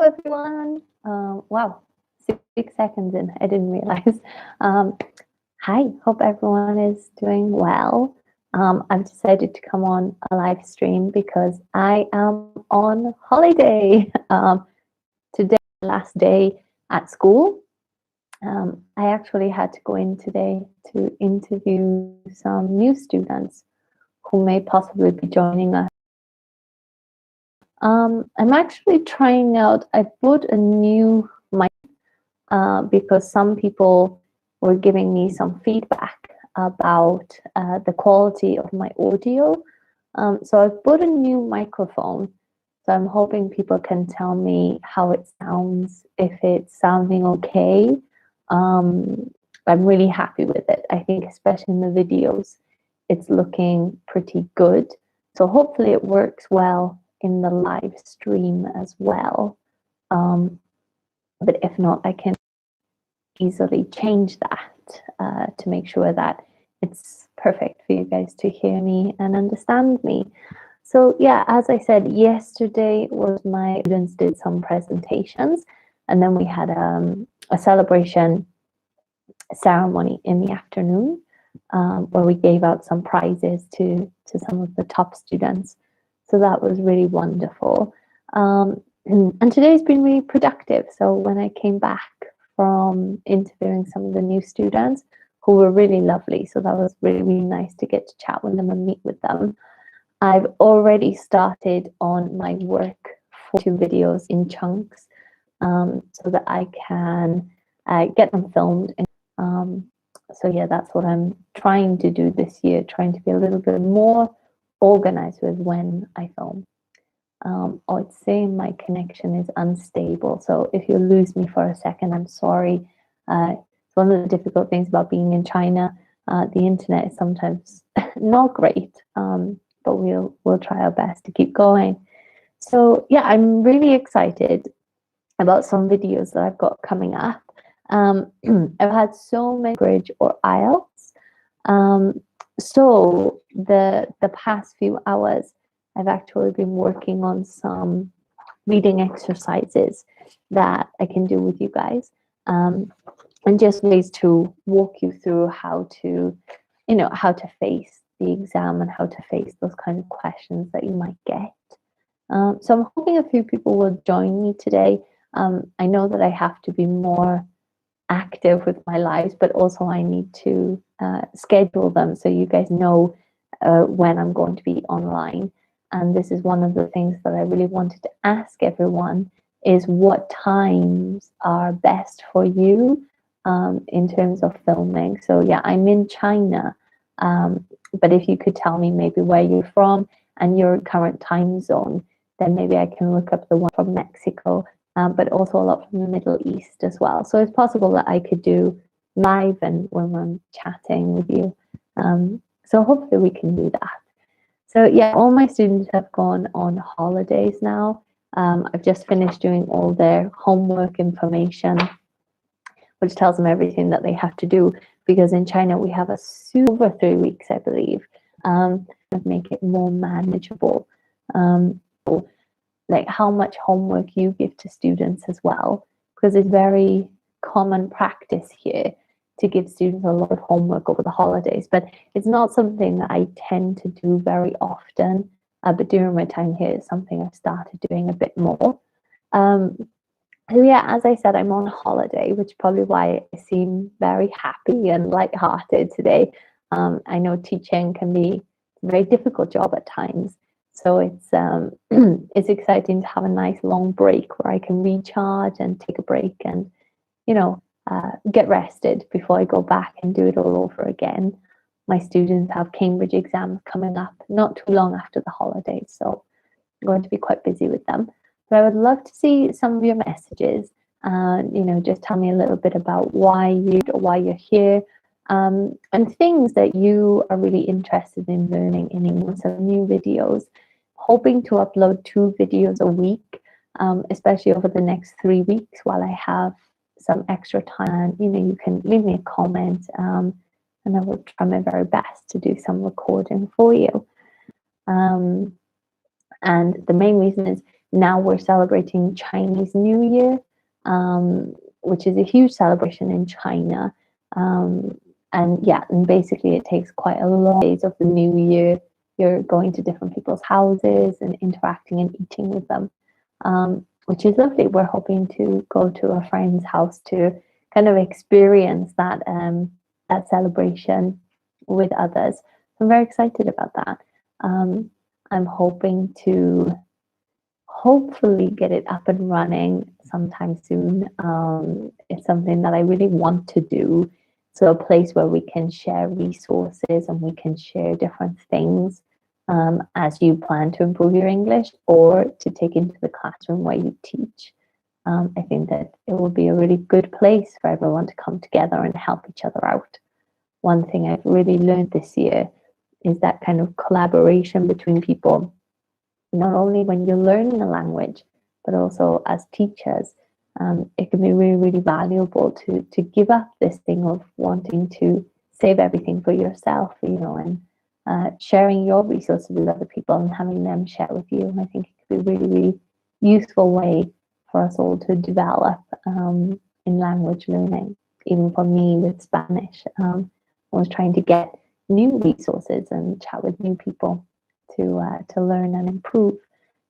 everyone. Wow, 6 seconds in, I didn't realize. Hi, hope everyone is doing well. I've decided to come on a live stream because I am on holiday. Today, last day at school. I actually had to go in today to interview some new students who may possibly be joining us. I'm actually trying out, I bought a new mic because some people were giving me some feedback about the quality of my audio. So I've bought a new microphone. So I'm hoping people can tell me how it sounds, if it's sounding okay. I'm really happy with it. I think especially in the videos, it's looking pretty good. So hopefully it works well in the live stream as well. But if not, I can easily change that to make sure that it's perfect for you guys to hear me and understand me. So yeah, as I said, yesterday was my students did some presentations, and then we had a celebration ceremony in the afternoon where we gave out some prizes to some of the top students. So that was really wonderful. And today's been really productive. So when I came back from interviewing some of the new students who were really lovely, so that was really, really nice to get to chat with them and meet with them. I've already started on my work for 2 videos in chunks so that I can get them filmed. So yeah, that's what I'm trying to do this year, trying to be a little bit more organized with when I film. Oh, it's saying my connection is unstable. So if you lose me for a second, I'm sorry. It's one of the difficult things about being in China. The internet is sometimes not great, but we'll try our best to keep going. So yeah, I'm really excited about some videos that I've got coming up. I've had so many bridge or IELTS. So the past few hours, I've actually been working on some reading exercises that I can do with you guys, and just ways to walk you through how to, how to face the exam and how to face those kind of questions that you might get. So I'm hoping a few people will join me today. I know that I have to be more active with my lives, but also I need to schedule them so you guys know when I'm going to be online. And this is one of the things that I really wanted to ask everyone is what times are best for you in terms of filming. So yeah, I'm in China, but if you could tell me maybe where you're from and your current time zone, then maybe I can look up the one from Mexico, but also a lot from the Middle East as well. So it's possible that I could do live and when I'm chatting with you. So hopefully we can do that. So yeah, all my students have gone on holidays now. I've just finished doing all their homework information, which tells them everything that they have to do, because in China we have a over 3 weeks, I believe, make it more manageable. Like how much homework you give to students as well, because it's very common practice here to give students a lot of homework over the holidays, but it's not something that I tend to do very often. But during my time here, it's something I've started doing a bit more. So yeah, as I said, I'm on holiday, which is probably why I seem very happy and lighthearted today. I know teaching can be a very difficult job at times. So it's it's exciting to have a nice long break where I can recharge and take a break and, get rested before I go back and do it all over again. My students have Cambridge exams coming up not too long after the holidays, so I'm going to be quite busy with them. But I would love to see some of your messages. Just tell me a little bit about why you're here, and things that you are really interested in learning in English. So new videos. Hoping to upload 2 videos a week, especially over the next 3 weeks while I have some extra time. You can leave me a comment, and I will try my very best to do some recording for you. And the main reason is now we're celebrating Chinese New Year, which is a huge celebration in China. And yeah, and basically it takes quite a lot of days of the new year. You're going to different people's houses and interacting and eating with them, which is lovely. We're hoping to go to a friend's house to kind of experience that that celebration with others. I'm very excited about that. I'm hoping to hopefully get it up and running sometime soon. It's something that I really want to do. So a place where we can share resources and we can share different things as you plan to improve your English or to take into the classroom where you teach. I think that it will be a really good place for everyone to come together and help each other out. One thing I've really learned this year is that kind of collaboration between people, not only when you're learning a language, but also as teachers. It can be really, really valuable to give up this thing of wanting to save everything for yourself, you know, and sharing your resources with other people and having them share with you. And I think it could be a really, really useful way for us all to develop in language learning. Even for me with Spanish, I was trying to get new resources and chat with new people to learn and improve.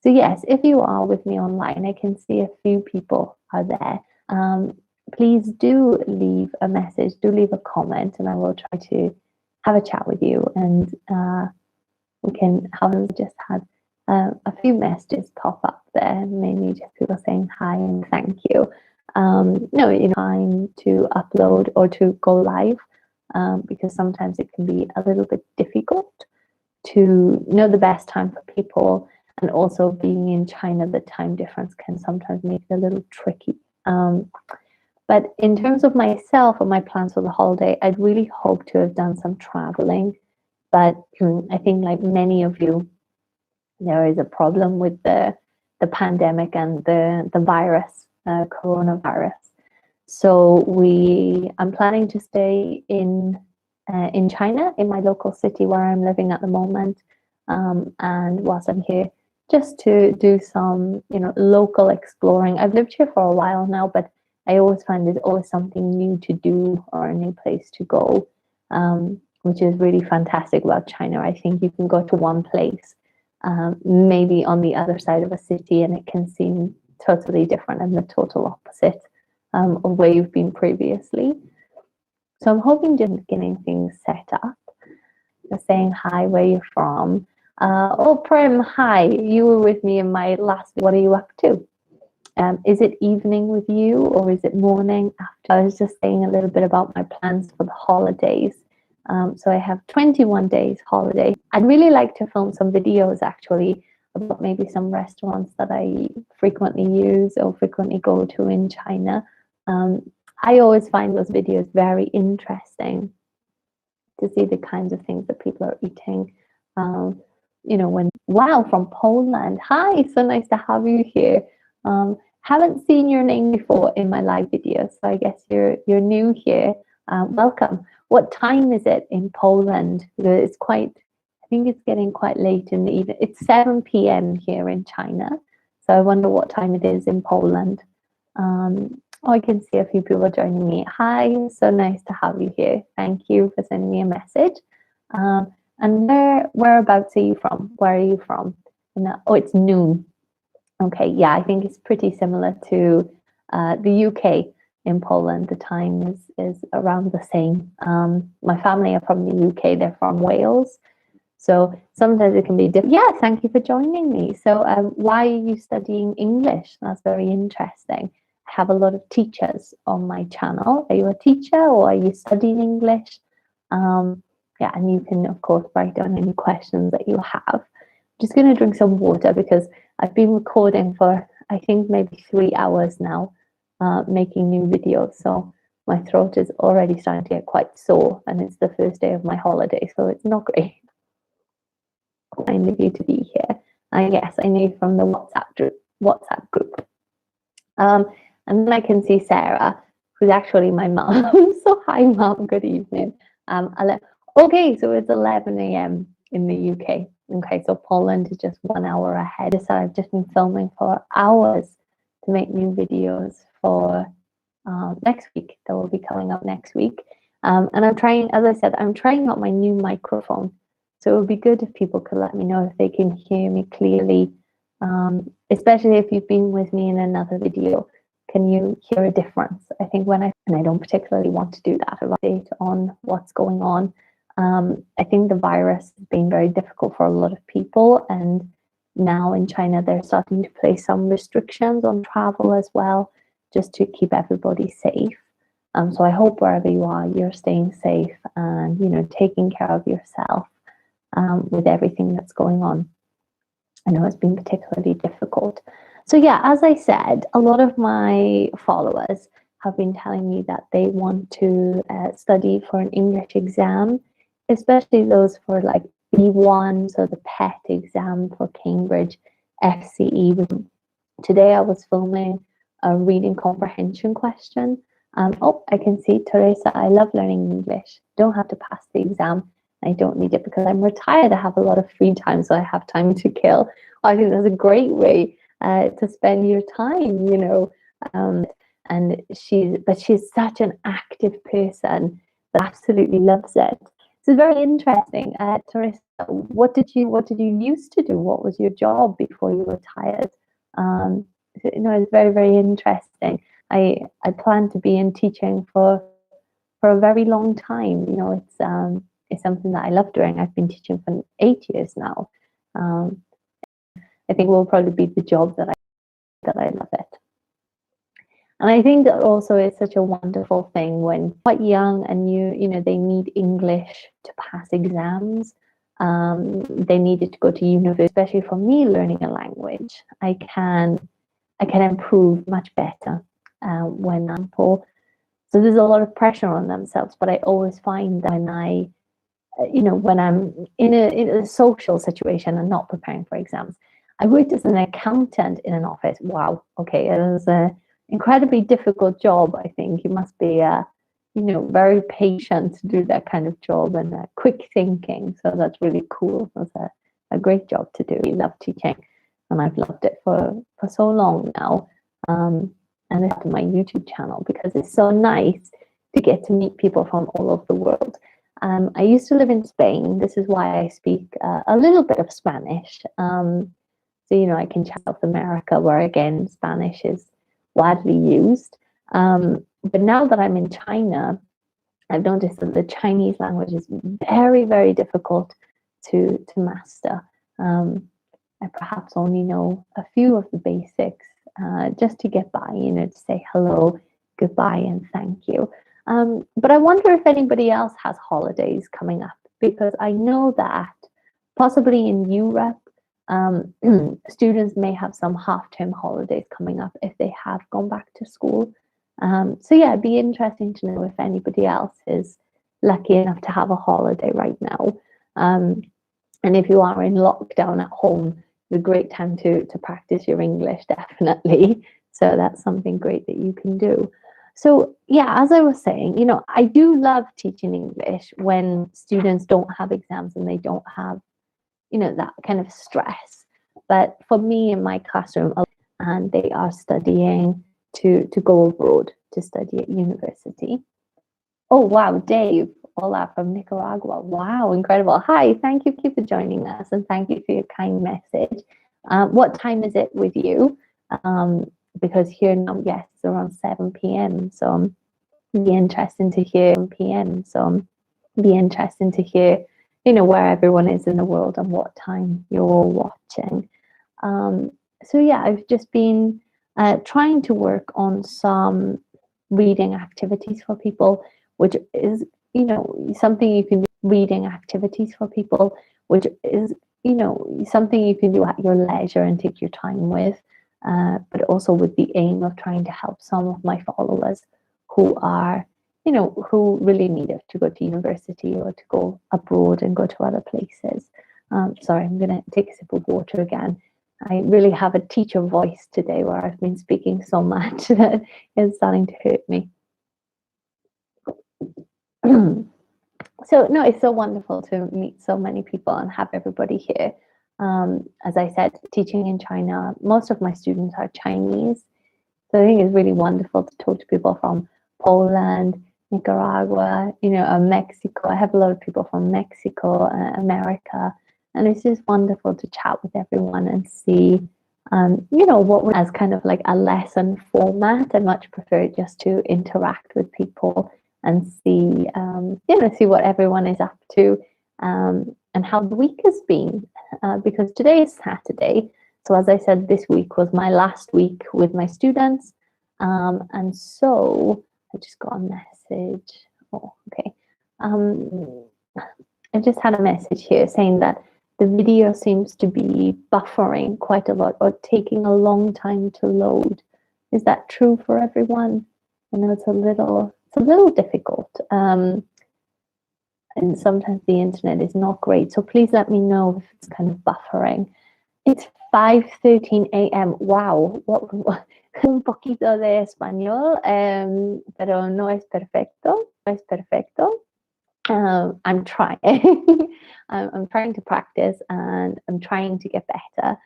So yes, if you are with me online, I can see a few people are there. Please do leave a message, do leave a comment, and I will try to have a chat with you. And we can have just had a few messages pop up there, mainly just people saying hi and thank you. No, you know, time to upload or to go live because sometimes it can be a little bit difficult to know the best time for people, and also being in China, the time difference can sometimes make it a little tricky. But in terms of myself and my plans for the holiday, I'd really hope to have done some traveling. But I think, like many of you, there is a problem with the pandemic and the virus, coronavirus. So I'm planning to stay in China, in my local city where I'm living at the moment. And whilst I'm here, just to do some, you know, local exploring. I've lived here for a while now, but I always find there's always something new to do or a new place to go, which is really fantastic about China. I think you can go to one place, maybe on the other side of a city, and it can seem totally different and the total opposite of where you've been previously. So I'm hoping just getting things set up. You're saying hi, where you're from. Oh, Prem, hi. You were with me in my last. What are you up to? Is it evening with you or is it morning after? I was just saying a little bit about my plans for the holidays. So I have 21 days holiday. I'd really like to film some videos actually about maybe some restaurants that I frequently use or frequently go to in China. I always find those videos very interesting to see the kinds of things that people are eating. You know, wow, from Poland. Hi, so nice to have you here. Haven't seen your name before in my live videos, so I guess you're new here. Welcome. What time is it in Poland? It's I think it's getting quite late in the evening. It's 7 p.m. here in China, so I wonder what time it is in Poland. Oh, I can see a few people joining me. Hi, so nice to have you here. Thank you for sending me a message. And whereabouts are you from? Where are you from? Oh, it's noon. Okay, yeah, I think it's pretty similar to the UK. In Poland, the time is around the same. My family are from the UK. They're from Wales. So sometimes it can be different. Yeah, thank you for joining me. So why are you studying English? That's very interesting. I have a lot of teachers on my channel. Are you a teacher or are you studying English? Yeah, and you can, of course, write down any questions that you have. I'm just going to drink some water because I've been recording for, I think, maybe 3 hours now, making new videos. So my throat is already starting to get quite sore and it's the first day of my holiday, so it's not great. Kind of you to be here. Yes, I know you from the WhatsApp group. And then I can see Sarah, who's actually my mum. So hi, mum. Good evening. Okay, so it's 11 a.m. in the UK. Okay, so Poland is just 1 hour ahead. So I've just been filming for hours to make new videos for next week that will be coming up next week. And I'm trying, as I said, I'm trying out my new microphone. So it would be good if people could let me know if they can hear me clearly, especially if you've been with me in another video. Can you hear a difference? I think when and I don't particularly want to do that, update on what's going on. I think the virus has been very difficult for a lot of people. And now in China, they're starting to place some restrictions on travel as well, just to keep everybody safe. So I hope wherever you are, you're staying safe and, you know, taking care of yourself with everything that's going on. I know it's been particularly difficult. So yeah, as I said, a lot of my followers have been telling me that they want to study for an English exam, especially those for like B1, so the PET exam for Cambridge, FCE. Today I was filming a reading comprehension question. Oh, I can see Teresa, I love learning English. Don't have to pass the exam. I don't need it because I'm retired. I have a lot of free time, so I have time to kill. I think that's a great way to spend your time, you know. And she's such an active person that absolutely loves it. So it's very interesting. Teresa, what did you used to do? What was your job before you retired? You know, it's very, very interesting. I plan to be in teaching for a very long time. You know, it's something that I love doing. I've been teaching for 8 years now. I think it will probably be the job that I love it. And I think that also is such a wonderful thing when quite young and you know, they need English to pass exams. They needed to go to university, especially for me learning a language. I can improve much better when I'm poor. So there's a lot of pressure on themselves, but I always find that when I'm in a social situation and not preparing for exams. I worked as an accountant in an office. Wow, okay, it was an incredibly difficult job. I think you must be, very patient to do that kind of job and quick thinking. So that's really cool. It was a great job to do. I love teaching, and I've loved it for so long now. And it's my YouTube channel because it's so nice to get to meet people from all over the world. I used to live in Spain. This is why I speak a little bit of Spanish. So, you know, I can chat South America, where again, Spanish is widely used. But now that I'm in China, I've noticed that the Chinese language is very, very difficult to master. I perhaps only know a few of the basics just to get by, you know, to say hello, goodbye, and thank you. But I wonder if anybody else has holidays coming up, because I know that possibly in Europe, students may have some half-term holidays coming up if they have gone back to school. So yeah, it'd be interesting to know if anybody else is lucky enough to have a holiday right now. And if you are in lockdown at home, it's a great time to practice your English, definitely. So that's something great that you can do. So yeah, as I was saying, you know, I do love teaching English when students don't have exams and they don't have, you know, that kind of stress. But for me in my classroom, and they are studying to go abroad to study at university. Oh wow, Dave, hola from Nicaragua. Wow, incredible. Hi, thank you for joining us, and thank you for your kind message. What time is it with you? Because here now, yes, it's around 7 p.m. So be interesting to hear p.m. So be interesting to hear, you know, where everyone is in the world and what time you're all watching. So yeah, I've just been trying to work on some reading activities for people, which is, you know, something you can do. Reading activities for people, which is, you know, something you can do at your leisure and take your time with, but also with the aim of trying to help some of my followers who are, you know, who really need it to go to university or to go abroad and go to other places. Sorry, I'm going to take a sip of water again. I really have a teacher voice today where I've been speaking so much that it's starting to hurt me. So no, it's so wonderful to meet so many people and have everybody here. As I said, teaching in China, most of my students are Chinese. So I think it's really wonderful to talk to people from Poland, Nicaragua, Mexico. I have a lot of people from Mexico, America, and it's just wonderful to chat with everyone and see, what we as kind of like a lesson format. I much prefer just to interact with people and see what everyone is up to, and how the week has been. Because today is Saturday, so as I said, this week was my last week with my students. And so I just got a message. Oh, okay. Um, I just had a message here saying that the video seems to be buffering quite a lot or taking a long time to load. Is that true for everyone? I know it's a little difficult. And sometimes the internet is not great. So please let me know if it's kind of buffering. It's 5:13 a.m. Wow, un poquito de español, pero no es perfecto. No es perfecto. I'm trying. I'm trying to practice and I'm trying to get better.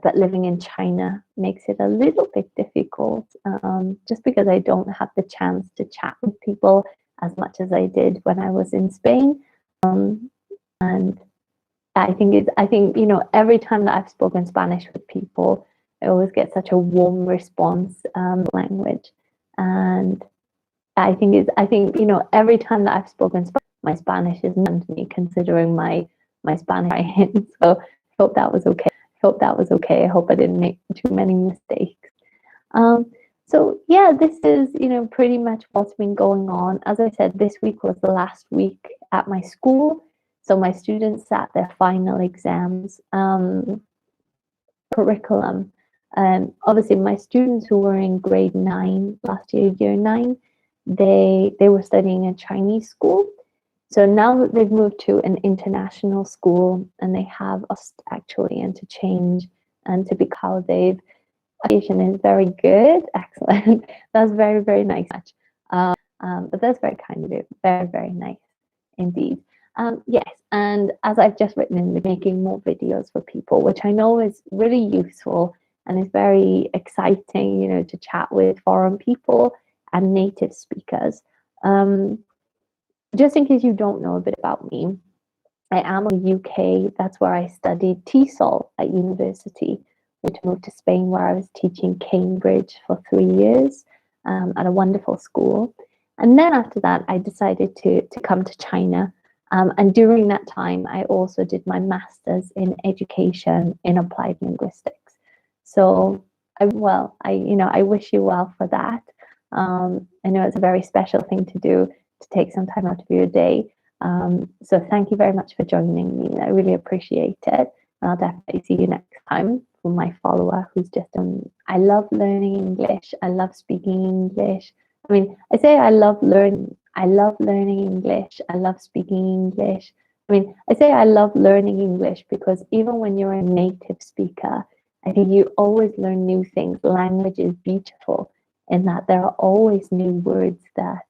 But living in China makes it a little bit difficult, just because I don't have the chance to chat with people as much as I did when I was in Spain. And I think every time that I've spoken Spanish with people, I always get such a warm response, language. And I think every time that I've spoken Spanish, my Spanish is not to me considering my Spanish. So I hope that was okay. I hope I didn't make too many mistakes. Um, so yeah, this is pretty much what's been going on. As I said, this week was the last week at my school, so my students sat their final exams, curriculum. Obviously, my students who were in grade 9 last year, year 9, they were studying in Chinese school. So now that they've moved to an international school and they have us actually interchange and to be how they've education is very good, excellent. That's very, very nice. But that's very kind of you. Very, very nice indeed. Yes, and as I've just written in the making more videos for people, which I know is really useful and is very exciting, to chat with foreign people and native speakers. Just in case you don't know a bit about me, I am in the UK. That's where I studied TESOL at university, which moved to Spain, where I was teaching Cambridge for 3 years, at a wonderful school. And then after that, I decided to come to China. And during that time, I also did my master's in education in applied linguistics. So, I wish you well for that. I know it's a very special thing to do, to take some time out of your day. So thank you very much for joining me. I really appreciate it. And I'll definitely see you next time for my follower who's just done. I love learning English. I love speaking English. I mean, I say I love learning. I love learning English. I love speaking English. I mean, I say I love learning English because even when you're a native speaker, I think you always learn new things. Language is beautiful in that there are always new words that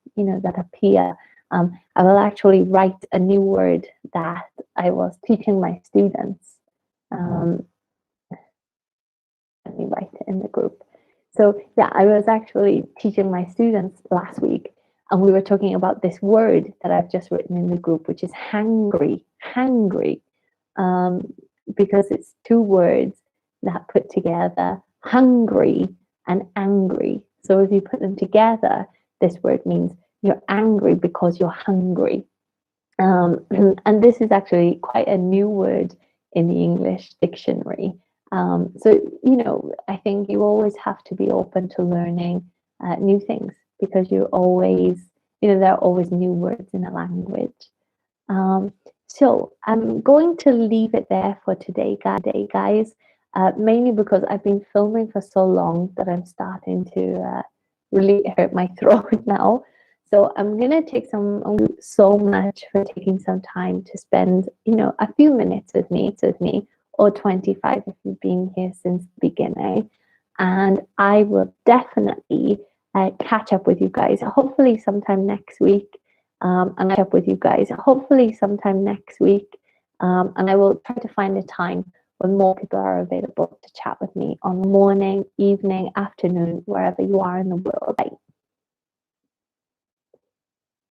appear. I will actually write a new word that I was teaching my students. Let me write it in the group. So yeah, I was actually teaching my students last week, and we were talking about this word that I've just written in the group, which is hangry. Hangry, because it's two words that put together, hungry and angry. So if you put them together, this word means you're angry because you're hungry. And this is actually quite a new word in the English dictionary. So, I think you always have to be open to learning new things because there are always new words in a language. So I'm going to leave it there for today, guys, mainly because I've been filming for so long that I'm starting to really hurt my throat now. So I'm gonna take so much for taking some time to spend, a few minutes with me, or 25 if you've been here since the beginning. And I will definitely catch up with you guys, hopefully sometime next week. and I catch up with you guys hopefully sometime next week. And I will try to find a time when more people are available to chat with me on morning, evening, afternoon, wherever you are in the world. Bye.